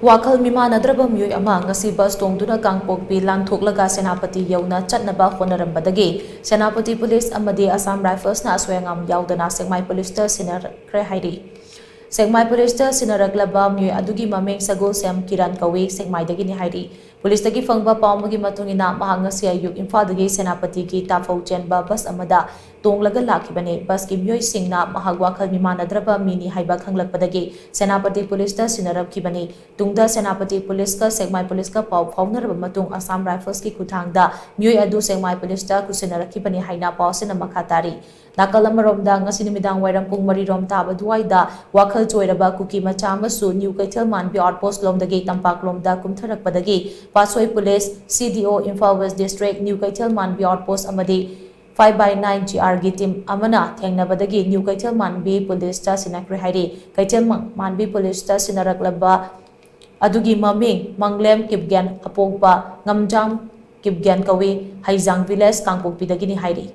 Wakhal meemannadraba meeoi ama ngasi bus tongduna Kangpokpi lanthoklaga Senapati youna chatnaba Hotnarambadagi Senapati Police amadi Assam Rifles na ashoi angam yaodana Sekmai Police shinnarakhre hairi. Sekmai Police shinnaraklaba meeoi adugi mameng sagol sem kiran kawi Sekmai dagi ni hairi. Police dagi fangba paumagi matungina mahangasi ayuk Imphaldagi Senapati ki tafau chenba bus amada tonglaga lakhibane bus ki meeoi singna mahag Wakhal meemannadraba mini haiba khanglakpadagi Senapati Police shinnarabkhibane. Tungda Senapati Police ka Sekmai Police ka pau phaunaraba matung Assam Rifles ki khuthangda meeoi adu Sekmai Police ta kusinarakhibane haina pau sina makhatari. Nakal amaromda ngasi numidang wairam pung 3 rom taba duwaida Wakhal joiraba Kuki macha amasu New Kaithalmanbi outpost lomdagi Tampak lomda Kumtharakpadagi Assoi Police CDO Imphal West District New Kaithalmanbi outpost amadi 5/9 GR gi team amana thengnabadagi New Kaithalmanbi Police ta shinnarakhre hairi. Kaithalmanbi Police ta shinnaraklaba adugi maming manglem kipgen apongpa ngamjam kipgen kawi haijang village Kangpokpi dagi ni hairi.